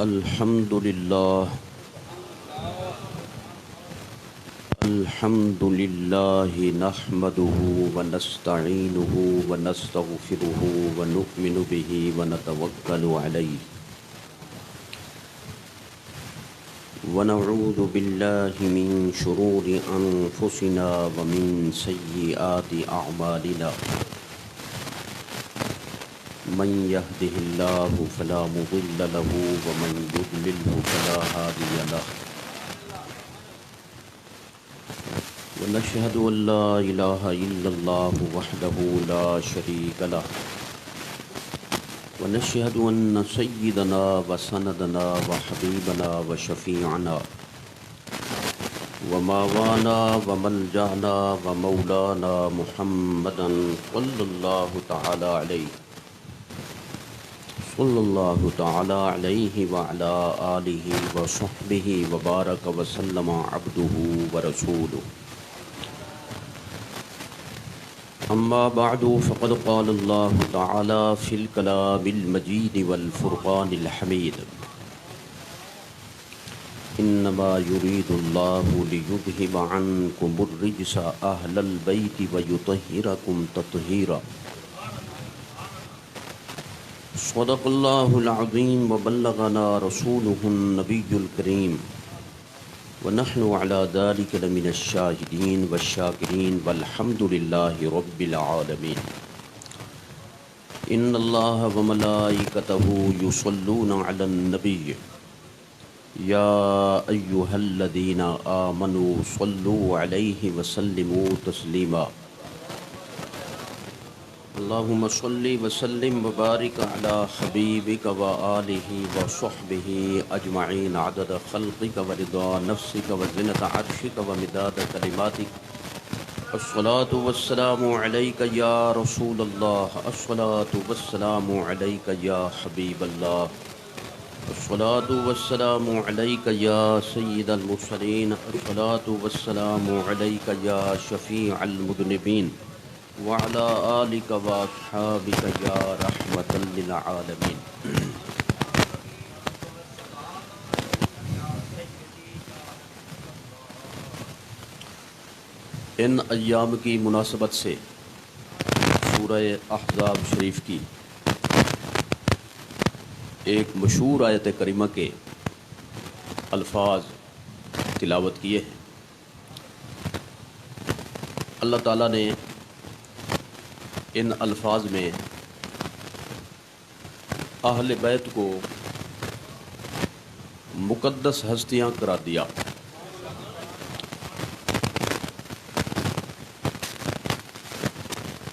الحمد لله نحمده ونستعينه ونستغفره ونؤمن به ونتوكل عليه ونعوذ بالله من شرور أنفسنا ومن سيئات أعمالنا من يهده الله فلا مضل له ومن يضلله فلا هادي له ونشهد أن لا إله إلا الله وحده لا شريك له ونشهد أن سيدنا وسندنا وحبيبنا وشفيعنا وماوانا وملجأنا ومولانا محمدا صلى الله تعالى عليه وعلى آله وصحبه وبارك وسلم عبده ورسوله أما بعد فقد قال الله تعالى في الكلام المجيد والفرقان الحميد إنما يريد الله ليذهب عنكم الرجس أهل البيت ويطهركم تطهيرا صدق الله العظيم وبلغنا رسوله النبي الكريم ونحن على ذلك لمن الشاهدين والشاكرين والحمد لله رب العالمين إن الله وملائكته يصلون على النبي يا أيها الذين آمنوا صلوا عليه وسلموا تسليما اللهم صل وسلم وبارك على حبيبك وآله وصحبه أجمعين عدد خلقك ورضا نفسك وزنة عرشك ومداد كلماتك الصلاة والسلام عليك يا رسول الله الصلاة والسلام عليك يا حبيب الله الصلاة والسلام عليك يا سيد المرسلين الصلاة والسلام عليك يا شفيع المذنبين وعلى آلك وأصحابك يا رحمة للعالمين ان ایام کی مناسبت سے سورہ احزاب شریف کی ایک مشہور آیت کریمہ کے الفاظ تلاوت کیے ہیں۔ اللہ تعالیٰ نے ان الفاظ میں اہل بیت کو مقدس ہستیاں قرار دیا۔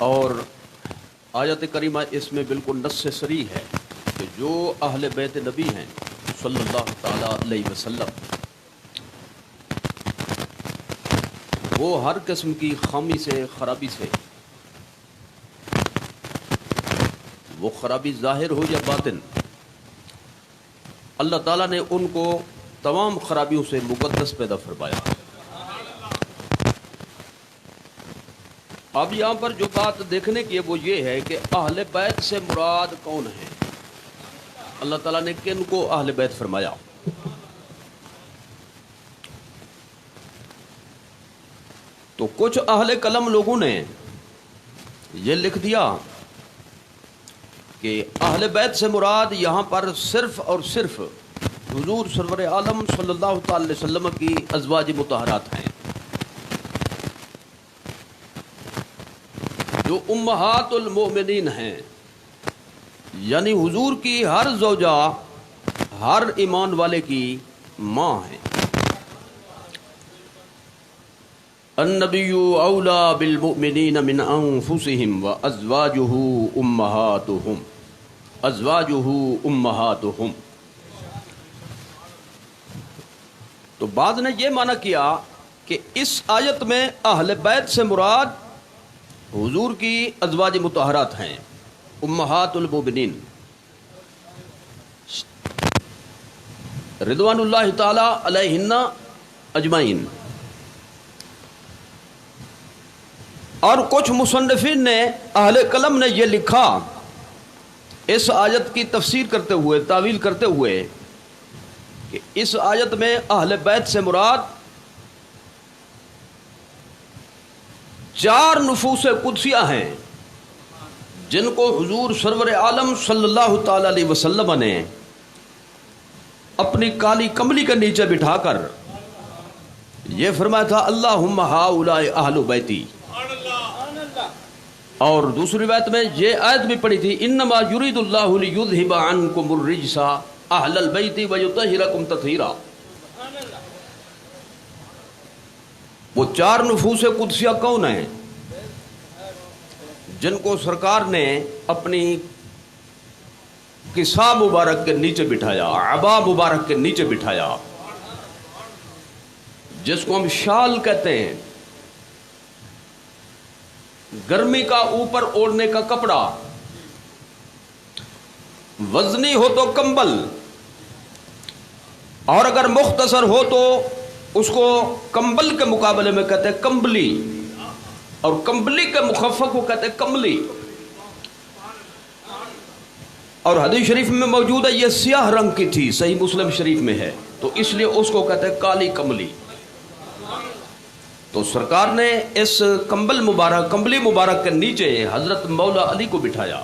اور آیت کریمہ اس میں بالکل نص صریح ہے کہ جو اہل بیت نبی ہیں صلی اللہ تعالیٰ علیہ وسلم وہ ہر قسم کی خامی سے خرابی سے، وہ خرابی ظاہر ہو یا باطن، اللہ تعالیٰ نے ان کو تمام خرابیوں سے مقدس پیدا فرمایا۔ اب یہاں پر جو بات دیکھنے کی ہے وہ یہ ہے کہ اہل بیت سے مراد کون ہیں؟ اللہ تعالیٰ نے کن کو اہل بیت فرمایا؟ تو کچھ اہل قلم لوگوں نے یہ لکھ دیا کہ اہل بیت سے مراد یہاں پر صرف اور صرف حضور سرور عالم صلی اللہ تعالی علیہ وسلم کی ازواج مطہرات ہیں، جو امہات المؤمنین ہیں، یعنی حضور کی ہر زوجہ ہر ایمان والے کی ماں ہیں۔ النبی اولا بالمؤمنین من انفسهم وازواجہ امہاتہم۔ تو بعض نے یہ معنی کیا کہ اس آیت میں اہل بیت سے مراد حضور کی ازواج مطہرات ہیں، امہات المؤمنین رضوان اللہ تعالی علیہن اجمعین۔ اور کچھ مصنفین نے اہل قلم نے یہ لکھا اس آیت کی تفسیر کرتے ہوئے، تعویل کرتے ہوئے، اس آیت میں اہل بیت سے مراد 4 نفوس قدسیہ ہیں جن کو حضور سرور عالم صلی اللہ تعالی علیہ وسلم نے اپنی کالی کملی کے نیچے بٹھا کر یہ فرمایا تھا اللہم ہؤلاء اہل بیتی. اور دوسری روایت میں یہ آیت بھی پڑھی تھی انما یرید اللہ لیذھب عنکم الرجس اہل البیت ویطہرکم تطہیرا. وہ 4 نفوس قدسیہ کون ہیں جن کو سرکار نے اپنی کسا مبارک کے نیچے بٹھایا، عبا مبارک کے نیچے بٹھایا، جس کو ہم شال کہتے ہیں، گرمی کا اوپر اوڑھنے کا کپڑا، وزنی ہو تو کمبل، اور اگر مختصر ہو تو اس کو کمبل کے مقابلے میں کہتے ہیں کمبلی، اور کمبلی کے مخفف کو کہتے ہیں کملی. اور حدیث شریف میں موجود ہے یہ سیاہ رنگ کی تھی، صحیح مسلم شریف میں ہے، تو اس لیے اس کو کہتے ہیں کالی کملی. تو سرکار نے اس کمبلی مبارک کے نیچے حضرت مولا علی کو بٹھایا،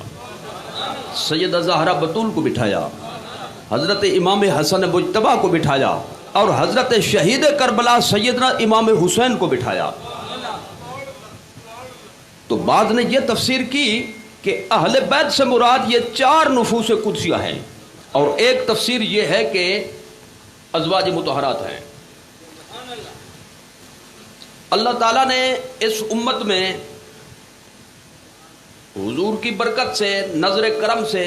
سیدہ زہرا بطول کو بٹھایا، حضرت امام حسن مجتبی کو بٹھایا، اور حضرت شہید کربلا سیدنا امام حسین کو بٹھایا. تو بعض نے یہ تفسیر کی کہ اہل بیت سے مراد یہ 4 نفوس قدسیہ ہیں، اور ایک تفسیر یہ ہے کہ ازواج مطہرات ہیں. اللہ تعالیٰ نے اس امت میں حضور کی برکت سے، نظر کرم سے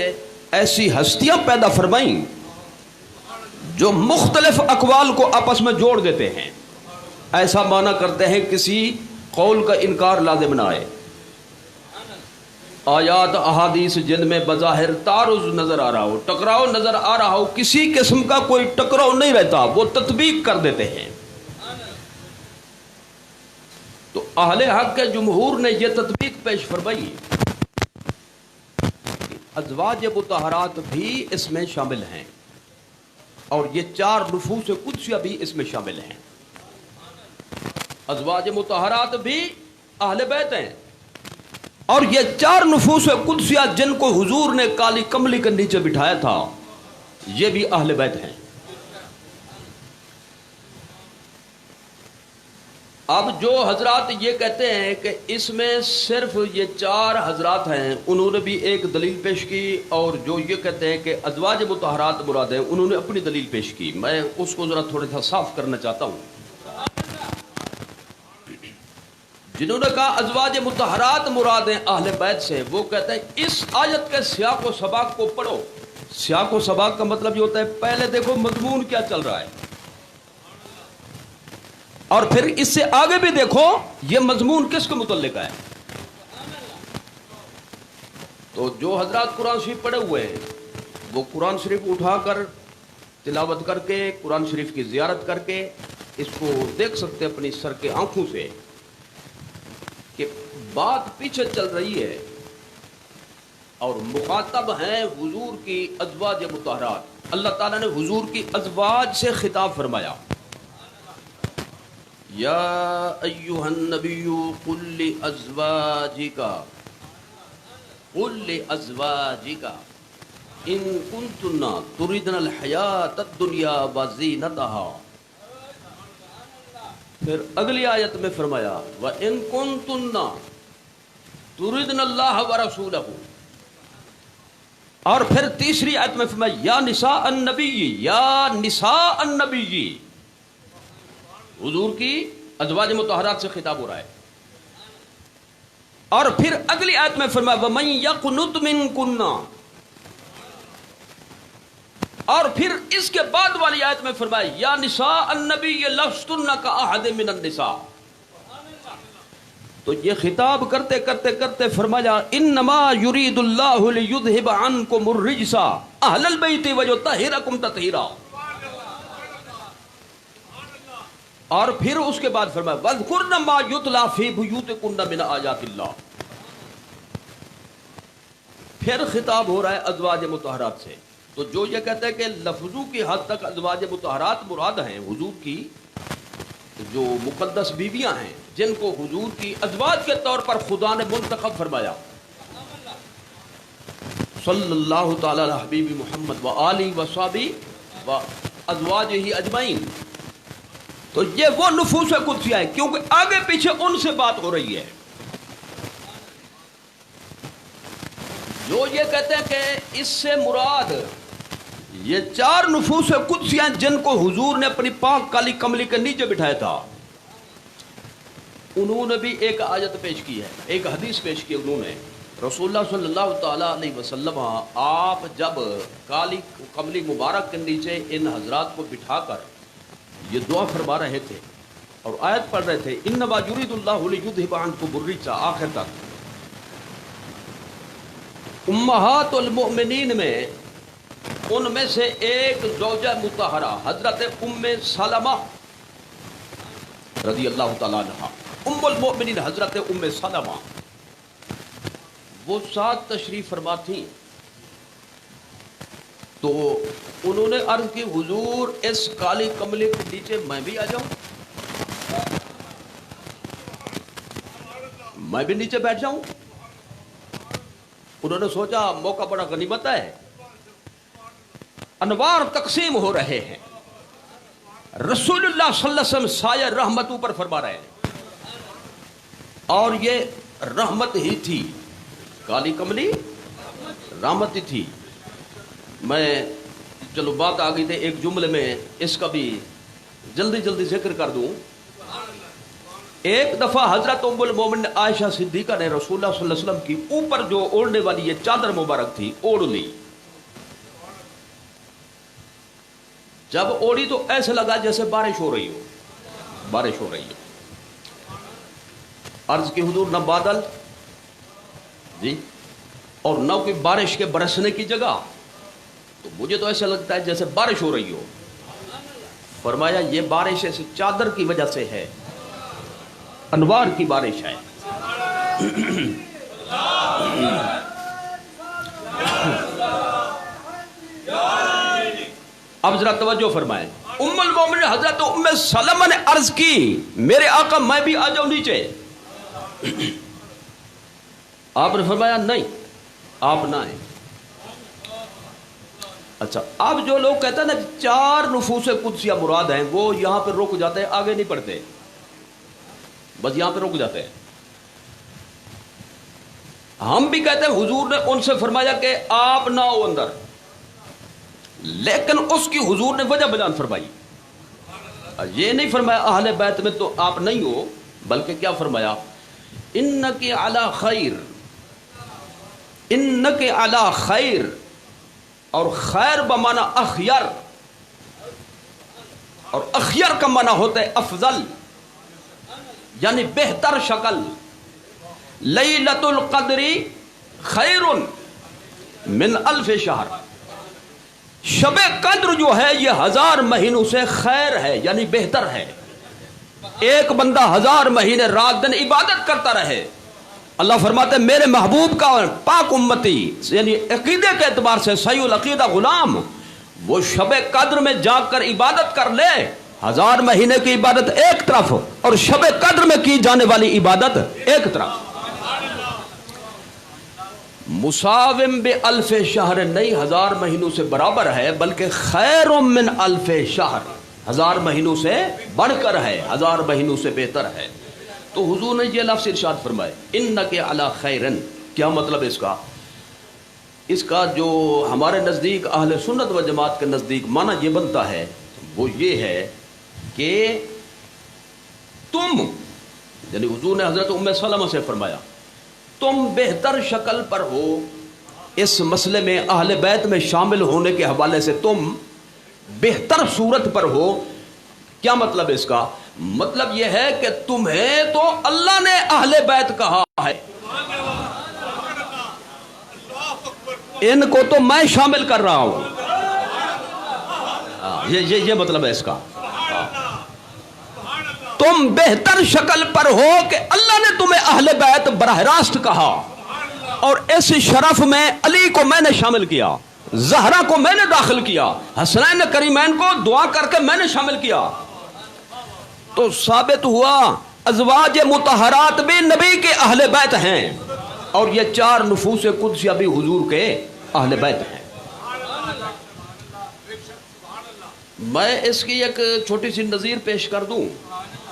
ایسی ہستیاں پیدا فرمائیں جو مختلف اقوال کو آپس میں جوڑ دیتے ہیں. ایسا معنی کرتے ہیں کسی قول کا انکار لازم نہ آئے. آیات احادیث جن میں بظاہر تعارض نظر آ رہا ہو، ٹکراؤ نظر آ رہا ہو، کسی قسم کا کوئی ٹکراؤ نہیں رہتا، وہ تطبیق کر دیتے ہیں. تو اہل حق کے جمہور نے یہ تطبیق پیش فرمائی، ازواج مطہرات بھی اس میں شامل ہیں، اور یہ 4 نفوس قدسیہ بھی اس میں شامل ہیں. ازواج مطہرات بھی اہل بیت ہیں، اور یہ 4 نفوس قدسیہ جن کو حضور نے کالی کملی کے نیچے بٹھایا تھا یہ بھی اہل بیت ہیں. اب جو حضرات یہ کہتے ہیں کہ اس میں صرف یہ 4 حضرات ہیں، انہوں نے بھی ایک دلیل پیش کی، اور جو یہ کہتے ہیں کہ ازواج مطہرات مراد ہیں، انہوں نے اپنی دلیل پیش کی. میں اس کو ذرا تھوڑا سا صاف کرنا چاہتا ہوں. جنہوں نے کہا ازواج مطہرات مراد ہیں اہل بیت سے، وہ کہتے ہیں اس آیت کے سیاق و سباق کو پڑھو. سیاق و سباق کا مطلب یہ ہوتا ہے پہلے دیکھو مضمون کیا چل رہا ہے، اور پھر اس سے آگے بھی دیکھو یہ مضمون کس کے متعلق ہے. تو جو حضرات قرآن شریف پڑھے ہوئے ہیں وہ قرآن شریف اٹھا کر تلاوت کر کے، قرآن شریف کی زیارت کر کے اس کو دیکھ سکتے اپنی سر کے آنکھوں سے کہ بات پیچھے چل رہی ہے، اور مخاطب ہیں حضور کی ازواج مطہرات. اللہ تعالیٰ نے حضور کی ازواج سے خطاب فرمایا، یا ایھا النبی قل لازواجک ان کنتن تردن الحیاۃ الدنیا وزینتها. پھر اگلی آیت میں فرمایا وَإِن كُنتُنَّ تُرِدْنَ اللَّهَ وَرَسُولَهُ. اور پھر تیسری آیت میں فرمایا یا نساء النبی، یا نساء النبی. حضور کی ازواج مطہرات سے خطاب ہو رہا ہے. اور پھر اگلی آیت میں فرمایا وَمَن يَقْنُتْ مِنكُنَّ. اور پھر اس کے بعد والی آیت میں فرمایا یا نساء النبی لستن کاحد من النساء. تو یہ خطاب کرتے کرتے کرتے فرمایا انما یرید اللہ لیذھب عنکم الرجس اہل البیت ویطہرکم تطہیرا. اور پھر اس کے بعد فرمایا واذکرن ما یتلی فی بیوتکن من آیات اللہ. پھر خطاب ہو رہا ہے ازواج مطہرات سے. تو جو یہ کہتے ہیں کہ لفظوں کی حد تک ازواج مطہرات مراد ہیں حضور کی جو مقدس بیویاں ہیں جن کو حضور کی ازواج کے طور پر خدا نے منتخب فرمایا، صلی اللہ تعالی علی حبیب محمد و آلہ و صحبہ و ازواجہ اجمعین، تو یہ وہ نفوس قدسیہ ہیں کیونکہ آگے پیچھے ان سے بات ہو رہی ہے۔ جو یہ کہتے ہیں کہ اس سے مراد یہ 4 نفوس قدسیہ ہیں جن کو حضور نے اپنی پاک کالی کملی کے نیچے بٹھایا تھا، انہوں نے بھی ایک آیت پیش کی ہے، ایک حدیث پیش کی انہوں نے۔ رسول اللہ صلی اللہ تعالی علیہ وسلم آپ جب کالی کملی مبارک کے نیچے ان حضرات کو بٹھا کر یہ دعا فرما رہے تھے اور آیت پڑھ رہے تھے، انما یرید اللہ لیذھب عنکم الرجس، آخر تک امہات المؤمنین میں ان میں سے ایک زوجہ مطہرہ حضرت ام سلمہ رضی اللہ تعالیٰ عنہ، ام المؤمنین حضرت ام سلمہ، وہ ساتھ تشریف فرما تھیں، تو انہوں نے عرض کی حضور اس کالی کملے کے نیچے میں بھی آ جاؤں، میں بھی نیچے بیٹھ جاؤں؟ انہوں نے سوچا موقع بڑا غنیمت ہے، انوار تقسیم ہو رہے ہیں، رسول اللہ صلی اللہ علیہ وسلم سایہ رحمت اوپر فرما رہے ہیں، اور یہ رحمت ہی تھی، کالی کملی رحمت ہی تھی۔ میں چلو بات آ گئی تھی، ایک جملے میں اس کا بھی جلدی ذکر کر دوں۔ ایک دفعہ حضرت ام المومن عائشہ صدیقہ نے رسول اللہ صلی اللہ علیہ وسلم کی اوپر جو اوڑھنے والی یہ چادر مبارک تھی اوڑھ لی، جب اوڑھی تو ایسے لگا جیسے بارش ہو رہی ہو، عرض کی حضور نہ بادل جی اور نہ کوئی بارش کے برسنے کی جگہ، تو مجھے تو ایسا لگتا ہے جیسے بارش ہو رہی ہو۔ فرمایا یہ بارش اس چادر کی وجہ سے ہے، انوار کی بارش ہے۔ اب ذرا توجہ فرمائیں، ام المومنین حضرت ام سلمہ نے عرض کی میرے آقا میں بھی آ جاؤں نیچے؟ آپ نے فرمایا نہیں، آپ نہ آئیں۔ اچھا، اب جو لوگ کہتے ہیں نا 4 نفوس قدسیہ مراد ہیں، وہ یہاں پہ رک جاتے ہیں، آگے نہیں پڑھتے، بس یہاں پہ رک جاتے ہیں۔ ہم بھی کہتے ہیں حضور نے ان سے فرمایا کہ آپ نہ ہو اندر، لیکن اس کی حضور نے وجہ بیان فرمائی، یہ نہیں فرمایا اہل بیت میں تو آپ نہیں ہو، بلکہ کیا فرمایا، انک علی خیر، انک علی خیر، اور خیر بمعنی اخیر، اور اخیر کا معنی ہوتا ہے افضل، یعنی بہتر شکل۔ لیلۃ القدر خیر من 1000 شہر، شب قدر جو ہے یہ 1000 مہینوں سے خیر ہے، یعنی بہتر ہے۔ ایک بندہ 1000 مہینے رات دن عبادت کرتا رہے، اللہ فرماتے ہیں میرے محبوب کا پاک امتی، یعنی عقیدے کے اعتبار سے صحیح العقیدہ غلام، وہ شب قدر میں جا کر عبادت کر لے، 1000 مہینے کی عبادت ایک طرف اور شب قدر میں کی جانے والی عبادت ایک طرف۔ مساوم بألف شہر نہیں 1000 مہینوں سے برابر ہے، بلکہ خیر من 1000 شہر، 1000 مہینوں سے بڑھ کر ہے، 1000 مہینوں سے بہتر ہے۔ تو حضور نے یہ لفظ ارشاد فرمائے انک علی خیرن، کیا مطلب اس کا جو ہمارے نزدیک اہل سنت و جماعت کے نزدیک معنی یہ بنتا ہے وہ یہ ہے کہ تم، یعنی حضور نے حضرت ام سلمہ سے فرمایا تم بہتر شکل پر ہو، اس مسئلے میں اہل بیت میں شامل ہونے کے حوالے سے تم بہتر صورت پر ہو۔ کیا مطلب اس کا؟ مطلب یہ ہے کہ تمہیں تو اللہ نے اہل بیت کہا ہے، ان کو تو میں شامل کر رہا ہوں، یہ مطلب ہے اس کا۔ تم بہتر شکل پر ہو کہ اللہ نے تمہیں اہل بیت براہ راست کہا، اور اس شرف میں علی کو میں نے شامل کیا۔ زہرا کو میں نے داخل کیا, حسنین کریمین کو دعا کر کے میں نے شامل کیا. تو ثابت ہوا ازواج مطہرات بھی نبی کے اہل بیت ہیں, اور یہ 4 نفوس قدسیہ بھی حضور کے اہل بیت ہیں. میں اس کی ایک چھوٹی سی نظیر پیش کر دوں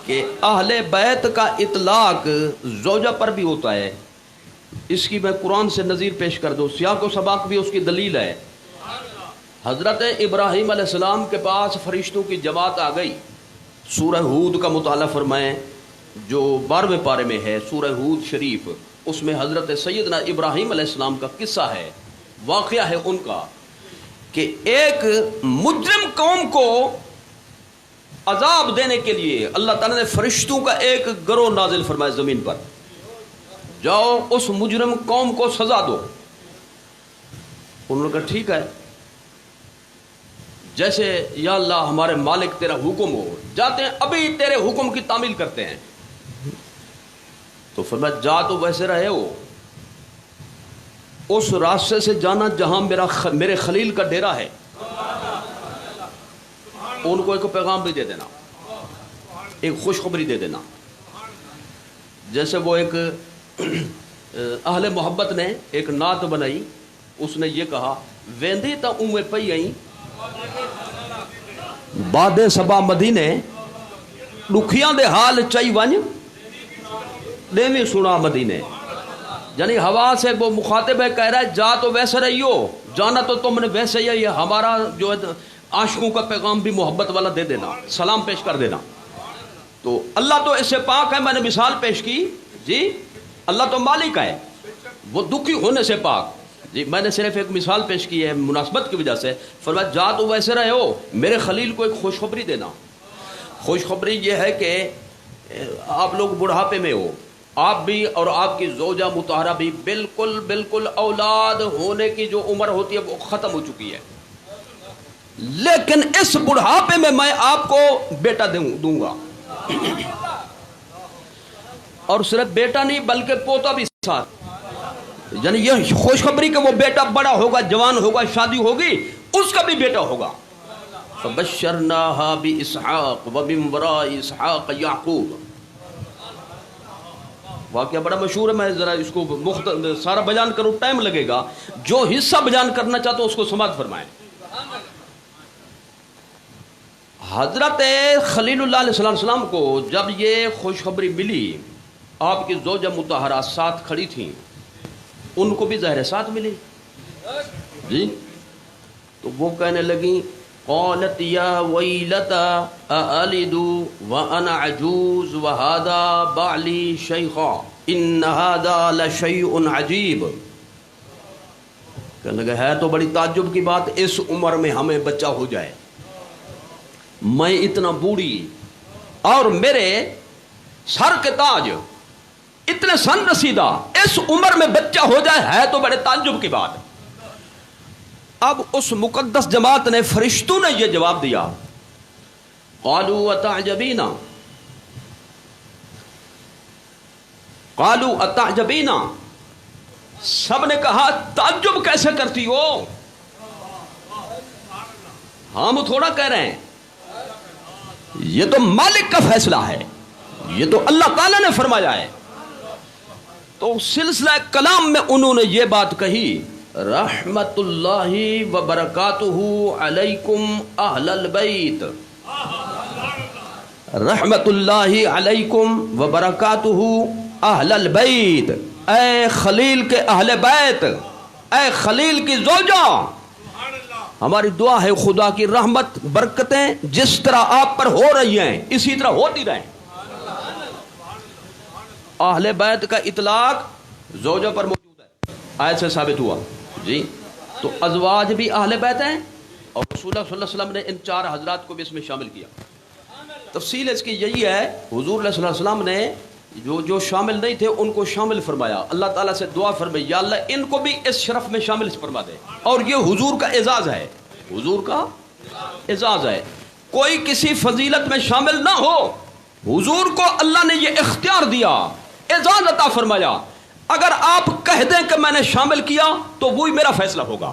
کہ اہل بیت کا اطلاق زوجہ پر بھی ہوتا ہے. اس کی میں قرآن سے نظیر پیش کر دوں, سیاق و سباق بھی اس کی دلیل ہے. حضرت ابراہیم علیہ السلام کے پاس فرشتوں کی جماعت آ گئی. سورہ ہود کا مطالعہ فرمائیں, جو 12ویں پارے میں ہے سورہ ہود شریف, اس میں حضرت سیدنا ابراہیم علیہ السلام کا قصہ ہے, واقعہ ہے ان کا, کہ ایک مجرم قوم کو عذاب دینے کے لیے اللہ تعالیٰ نے فرشتوں کا ایک گروہ نازل فرمایا زمین پر, جاؤ اس مجرم قوم کو سزا دو. انہوں نے کہا ٹھیک ہے, جیسے یا اللہ ہمارے مالک تیرا حکم ہو, جاتے ہیں ابھی تیرے حکم کی تعمیل کرتے ہیں. تو فرمایا جا تو ویسے رہے ہو, اس راستے سے جانا جہاں میرے خلیل کا ڈیرا ہے, ان کو ایک پیغام بھی دے دینا, ایک خوشخبری دے دینا. جیسے وہ ایک اہل محبت نے ایک نعت بنائی, اس نے یہ کہا ویندی تا اوے پئی آئی باد سبا مدینے دکھیاں دے حال چائی ون دیوی سنا مدینے. یعنی ہوا سے وہ مخاطب ہے, کہہ رہا ہے جا تو ویسے رہی ہو, جانا تو تم نے ویسے ہی ہے, یہ ہمارا جو ہے عاشقوں کا پیغام بھی محبت والا دے دینا, سلام پیش کر دینا. تو اللہ تو اس سے پاک ہے, میں نے مثال پیش کی جی, اللہ تو مالک ہے, وہ دکھی ہونے سے پاک جی. میں نے صرف ایک مثال پیش کی ہے مناسبت کی وجہ سے. فرمایا جا تو ویسے رہے ہو, میرے خلیل کو ایک خوشخبری دینا. خوشخبری یہ ہے کہ آپ لوگ بڑھاپے میں ہو, آپ بھی اور آپ کی زوجہ مطہرہ بھی بالکل اولاد ہونے کی جو عمر ہوتی ہے وہ ختم ہو چکی ہے, لیکن اس بڑھاپے میں آپ کو بیٹا دوں گا, اور صرف بیٹا نہیں بلکہ پوتا بھی ساتھ. یعنی یہ خوشخبری کہ وہ بیٹا بڑا ہوگا, جوان ہوگا, شادی ہوگی, اس کا بھی بیٹا ہوگا. فبشرناها باسحاق ومن وراء اسحاق یعقوب. واقعہ بڑا مشہور ہے, میں ذرا اس کو سارا بیان کروں ٹائم لگے گا, جو حصہ بیان کرنا چاہتا ہوں اس کو سماعت فرمائیں. حضرت خلیل اللہ علیہ السلام کو جب یہ خوشخبری ملی, آپ کی زوجہ مطہرہ ساتھ کھڑی تھیں, ان کو بھی ظاہر ساتھ ملی جی. تو وہ کہنے لگیں قالت یا ویلتا االد وانا عجوز وهذا بعلی شیخا ان هذا لشیء عجیب. کہنے لگے ہے تو بڑی تعجب کی بات, اس عمر میں ہمیں بچہ ہو جائے, میں اتنا بوڑھی اور میرے سر کے تاج اتنے سن رسیدہ, اس عمر میں بچہ ہو جائے, ہے تو بڑے تعجب کی بات. اب اس مقدس جماعت نے, فرشتوں نے یہ جواب دیا قالوا اتعجبینا, قالوا اتعجبینا, سب نے کہا تعجب کیسے کرتی ہو, ہم تھوڑا کہہ رہے ہیں, یہ تو مالک کا فیصلہ ہے, یہ تو اللہ تعالیٰ نے فرمایا ہے. تو سلسلہ کلام میں انہوں نے یہ بات کہی رحمت اللہ وبرکاتہ علیکم اہل البیت, رحمت اللہ علیکم وبرکاتہ اہل البیت, اے خلیل کے اہل بیت, اے خلیل کی زوجہ, ہماری دعا ہے خدا کی رحمت برکتیں جس طرح آپ پر ہو رہی ہیں اسی طرح ہوتی رہیں. اہل بیت کا اطلاق زوجہ پر موجود ہے, آیت سے ثابت ہوا جی. تو ازواج بھی اہل بیت ہیں, اور رسول اللہ صلی اللہ علیہ وسلم نے ان 4 حضرات کو بھی اس میں شامل کیا. تفصیل اس کی یہی ہے, حضور صلی اللہ علیہ وسلم نے جو شامل نہیں تھے ان کو شامل فرمایا. اللہ تعالیٰ سے دعا فرمائی یا اللہ ان کو بھی اس شرف میں شامل فرما دے, اور یہ حضور کا اعزاز ہے, حضور کا اعزاز ہے. کوئی کسی فضیلت میں شامل نہ ہو, حضور کو اللہ نے یہ اختیار دیا, اعزاز عطا فرمایا. اگر آپ کہہ دیں کہ میں نے شامل کیا تو وہی میرا فیصلہ ہوگا.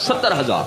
70,000।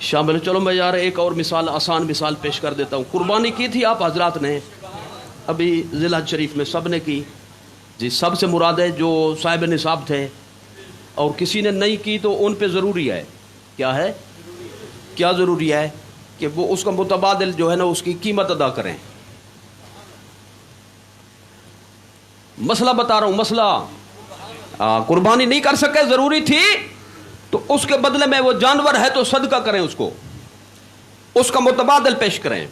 شامل. چلو میں یار ایک اور مثال، آسان مثال پیش کر دیتا ہوں. قربانی کی تھی آپ حضرات نے ابھی ضلع شریف میں، سب نے کی جی. سب سے مراد ہے جو صاحب نصاب تھے، اور کسی نے نہیں کی تو ان پہ ضروری ہے. کیا ہے؟ کیا ضروری ہے؟ کہ وہ اس کا متبادل جو ہے نا اس کی قیمت ادا کریں. مسئلہ بتا رہا ہوں، مسئلہ قربانی نہیں کر سکے، ضروری تھی، تو اس کے بدلے میں وہ جانور ہے تو صدقہ کریں، اس کا متبادل پیش کریں.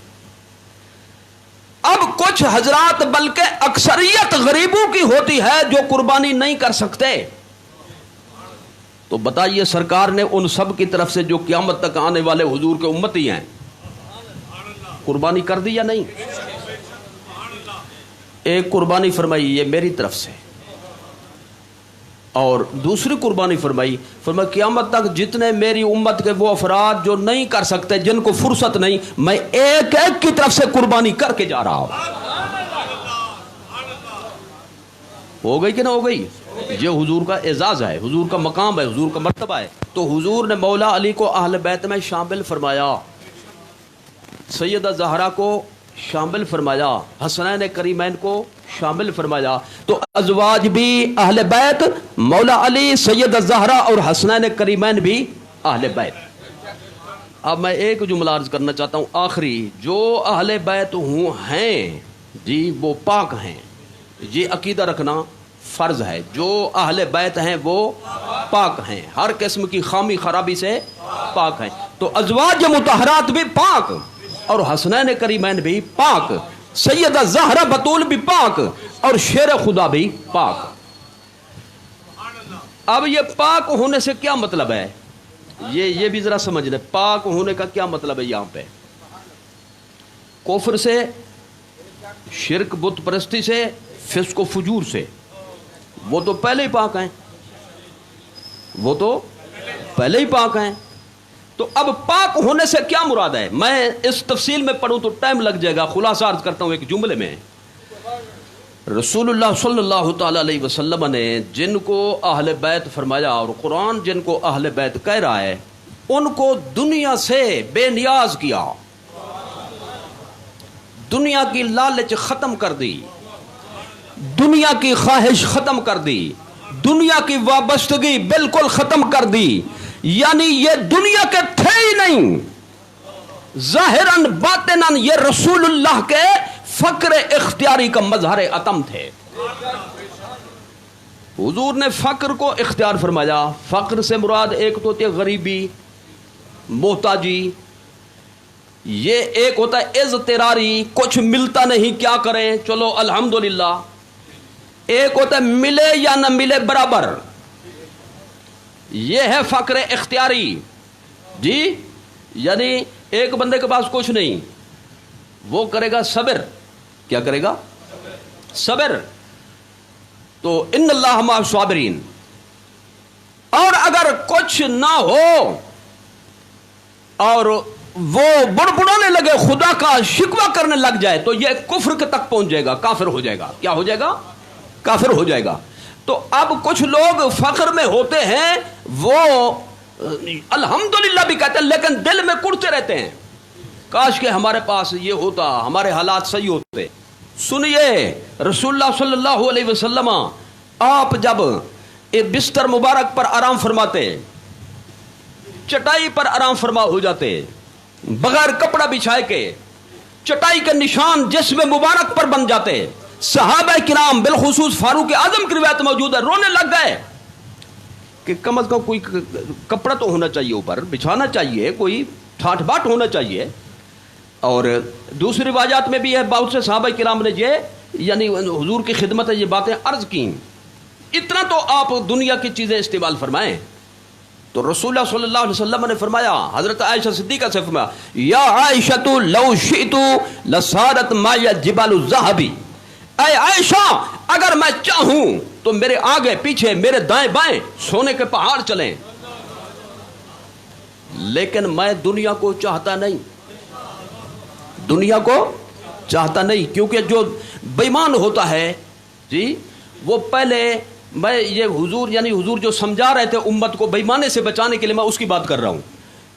اب کچھ حضرات بلکہ اکثریت غریبوں کی ہوتی ہے جو قربانی نہیں کر سکتے. تو بتائیے سرکار نے ان سب کی طرف سے جو قیامت تک آنے والے حضور کے امتی ہیں قربانی کر دی یا نہیں؟ ایک قربانی فرمائی یہ میری طرف سے، اور دوسری قربانی فرمائی قیامت تک جتنے میری امت کے وہ افراد جو نہیں کر سکتے، جن کو فرصت نہیں، میں ایک ایک کی طرف سے قربانی کر کے جا رہا ہوں. ہو گئی کہ نہ ہو گئی؟ یہ حضور کا اعزاز ہے، حضور کا مقام ہے، حضور کا مرتبہ ہے. تو حضور نے مولا علی کو اہل بیت میں شامل فرمایا، سیدہ زہرا کو شامل فرمایا، حسنین کریمین کو شامل فرمایا. تو ازواج بھی اہل بیت، مولا علی، سیدہ زہرا اور حسنین کریمین بھی اہل بیت. اب میں ایک جملہ عرض کرنا چاہتا ہوں آخری، جو اہل بیت ہیں جی وہ پاک ہیں. یہ عقیدہ رکھنا فرض ہے، جو اہل بیت ہیں وہ پاک ہیں، ہر قسم کی خامی خرابی سے پاک ہیں. تو ازواج مطہرات بھی پاک، اور حسنین کریمین بھی پاک، سیدہ زہرا بطول بھی پاک، اور شیر خدا بھی پاک. اب یہ پاک ہونے سے کیا مطلب ہے؟ یہ بھی ذرا سمجھ لیں. پاک ہونے کا کیا مطلب ہے؟ یہاں پہ کفر سے، شرک بت پرستی سے، فسق و فجور سے، وہ تو پہلے ہی پاک ہیں، وہ تو پہلے ہی پاک ہیں. تو اب پاک ہونے سے کیا مراد ہے؟ میں اس تفصیل میں پڑھوں تو ٹائم لگ جائے گا، خلاصہ عرض کرتا ہوں ایک جملے میں. رسول اللہ صلی اللہ تعالی علیہ وسلم نے جن کو اہل بیت فرمایا، اور قرآن جن کو اہل بیت کہہ رہا ہے، ان کو دنیا سے بے نیاز کیا، دنیا کی لالچ ختم کر دی، دنیا کی خواہش ختم کر دی، دنیا کی وابستگی بالکل ختم کر دی. یعنی یہ دنیا کے تھے ہی نہیں، ظاہراً باطناً یہ رسول اللہ کے فقر اختیاری کا مظہر عتم تھے. حضور نے فقر کو اختیار فرمایا. فقر سے مراد ایک تو ہوتی ہے غریبی، محتاجی، یہ ایک ہوتا ہے اضطراری، کچھ ملتا نہیں کیا کریں، چلو الحمدللہ. ایک ہوتا ہے ملے یا نہ ملے برابر، یہ ہے فقر اختیاری جی. یعنی ایک بندے کے پاس کچھ نہیں، وہ کرے گا صبر. کیا کرے گا؟ صبر. تو ان اللہ مع الصابرین. اور اگر کچھ نہ ہو اور وہ بڑبڑانے لگے، خدا کا شکوہ کرنے لگ جائے، تو یہ کفر کے تک پہنچ جائے گا، کافر ہو جائے گا. کیا ہو جائے گا؟ کافر ہو جائے گا. تو اب کچھ لوگ فقر میں ہوتے ہیں، وہ الحمدللہ بھی کہتے ہیں لیکن دل میں کڑتے رہتے ہیں، کاش کہ ہمارے پاس یہ ہوتا، ہمارے حالات صحیح ہوتے. سنیے رسول اللہ صلی اللہ علیہ وسلم آپ جب بستر مبارک پر آرام فرماتے، چٹائی پر آرام فرما ہو جاتے، بغیر کپڑا بچھائے کے چٹائی کے نشان جسم مبارک پر بن جاتے. صحابہ کرام بالخصوص فاروق اعظم کی روایت موجود ہے، رونے لگ گئے کہ کم از کم کوئی کپڑا تو ہونا چاہیے، اوپر بچھانا چاہیے، کوئی ٹھاٹ باٹ ہونا چاہیے. اور دوسری روایات میں بھی ہے، بہت سے صحابہ کرام نے یہ یعنی حضور کی خدمت یہ باتیں عرض کی. اتنا تو آپ دنیا کی چیزیں استعمال فرمائیں. تو رسول اللہ صلی اللہ علیہ وسلم نے فرمایا، حضرت عائشہ صدیقہ سے فرمایا، یا عائشہ لو شئت لصارت معی جبال الذهب. اے عائشہ اگر میں چاہوں تو میرے آگے پیچھے، میرے دائیں بائیں سونے کے پہاڑ چلیں، لیکن میں دنیا کو چاہتا نہیں، دنیا کو چاہتا نہیں. کیونکہ جو بےمان ہوتا ہے جی، وہ پہلے میں یہ حضور یعنی حضور جو سمجھا رہے تھے امت کو بےمانے سے بچانے کے لیے، میں اس کی بات کر رہا ہوں.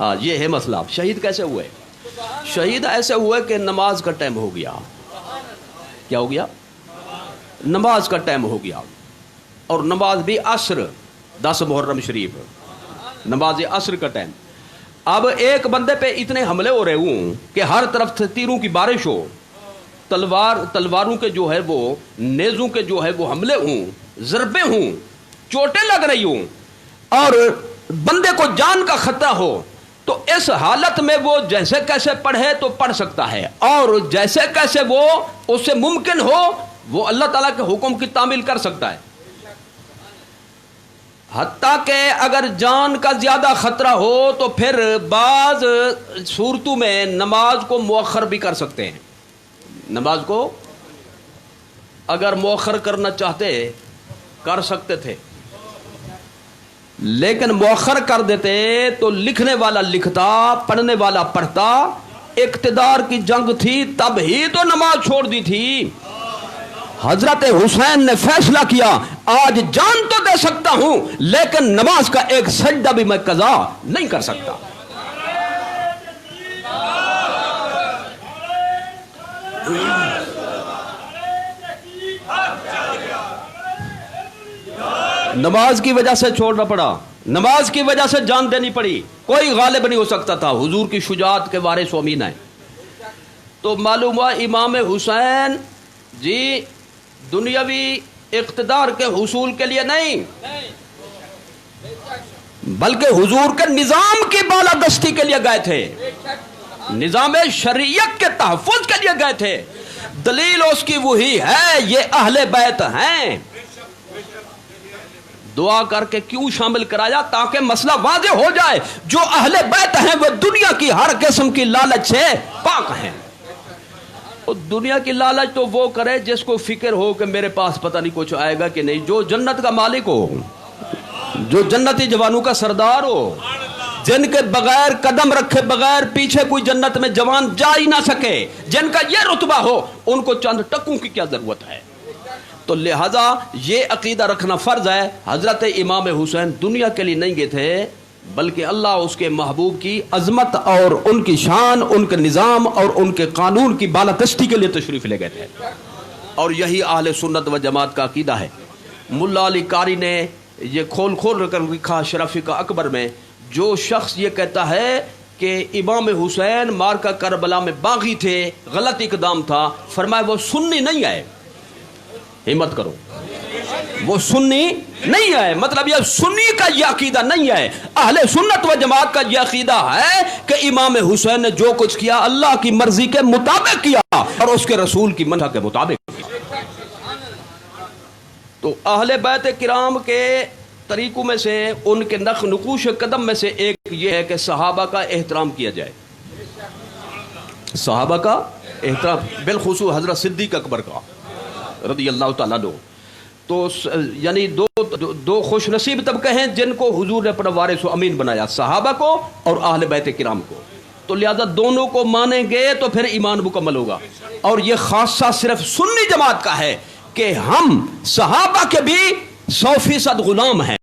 ہاں یہ ہے مسئلہ. شہید کیسے ہوئے؟ شہید ایسے ہوئے کہ نماز کا ٹائم ہو گیا. کیا ہو گیا؟ نماز کا ٹائم ہو گیا, اور نماز بھی عصر, 10 محرم شریف, نماز عصر کا ٹائم. اب ایک بندے پہ اتنے حملے ہو رہے ہوں کہ ہر طرف سے تیروں کی بارش ہو, تلواروں کے جو ہے وہ, نیزوں کے جو ہے وہ حملے ہوں, ضربیں ہوں, چوٹیں لگ رہی ہوں, اور بندے کو جان کا خطرہ ہو, تو اس حالت میں وہ جیسے کیسے پڑھے تو پڑھ سکتا ہے, اور جیسے کیسے وہ اس سے ممکن ہو وہ اللہ تعالیٰ کے حکم کی تعمیل کر سکتا ہے. حتیٰ کہ اگر جان کا زیادہ خطرہ ہو تو پھر بعض صورتوں میں نماز کو مؤخر بھی کر سکتے ہیں. نماز کو اگر مؤخر کرنا چاہتے کر سکتے تھے, لیکن مؤخر کر دیتے تو لکھنے والا لکھتا, پڑھنے والا پڑھتا. اقتدار کی جنگ تھی تب ہی تو نماز چھوڑ دی تھی. حضرت حسین نے فیصلہ کیا آج جان تو دے سکتا ہوں لیکن نماز کا ایک سجدہ بھی میں قضا نہیں کر سکتا. نماز کی وجہ سے چھوڑنا پڑا, نماز کی وجہ سے جان دینی پڑی. کوئی غالب نہیں ہو سکتا تھا, حضور کی شجاعت کے وارث و امین ہیں. تو معلوم ہوا امام حسین جی دنیاوی اقتدار کے حصول کے لیے نہیں, بلکہ حضور کے نظام کی بالادستی کے لیے گئے تھے, نظام شریعت کے تحفظ کے لیے گئے تھے. دلیل اس کی وہی ہے, یہ اہل بیت ہیں. دعا کر کے کیوں شامل کرایا؟ تاکہ مسئلہ واضح ہو جائے. جو اہل بیت ہیں وہ دنیا کی ہر قسم کی لالچ سے پاک ہیں. دنیا کی لالچ تو وہ کرے جس کو فکر ہو کہ میرے پاس پتہ نہیں کچھ آئے گا کہ نہیں. جو جنت کا مالک ہو, جو جنتی جوانوں کا سردار ہو, جن کے بغیر قدم رکھے بغیر پیچھے کوئی جنت میں جوان جا ہی نہ سکے, جن کا یہ رتبہ ہو, ان کو چند ٹکوں کی کیا ضرورت ہے؟ تو لہذا یہ عقیدہ رکھنا فرض ہے. حضرت امام حسین دنیا کے لیے نہیں گئے تھے, بلکہ اللہ اس کے محبوب کی عظمت اور ان کی شان, ان کے نظام اور ان کے قانون کی بالادستی کے لیے تشریف لے گئے تھے. اور یہی اہل سنت و جماعت کا عقیدہ ہے. ملا علی قاری نے یہ کھول کر لکھا شرفیقہ اکبر میں, جو شخص یہ کہتا ہے کہ امام حسین مارکہ کربلا میں باغی تھے, غلط اقدام تھا, فرمایا وہ سنی نہیں آئے. ہمت کرو, وہ سنی نہیں ہے. مطلب یہ سنی کا یہ عقیدہ نہیں ہے. اہل سنت و جماعت کا یہ عقیدہ ہے کہ امام حسین نے جو کچھ کیا اللہ کی مرضی کے مطابق کیا اور اس کے رسول کی منہج کے مطابق کیا. تو اہل بیت کرام کے طریقوں میں سے, ان کے نقوش قدم میں سے ایک یہ ہے کہ صحابہ کا احترام کیا جائے. صحابہ کا احترام, بالخصوص حضرت صدیق اکبر کا رضی اللہ تعالیٰ عنہ. تو یعنی دو خوش نصیب طبقے ہیں جن کو حضور نے اپنا وارث و امین بنایا, صحابہ کو اور اہل بیت کرام کو. تو لہذا دونوں کو مانیں گے تو پھر ایمان مکمل ہوگا. اور یہ خاصہ صرف سنی جماعت کا ہے کہ ہم صحابہ کے بھی 100% غلام ہیں.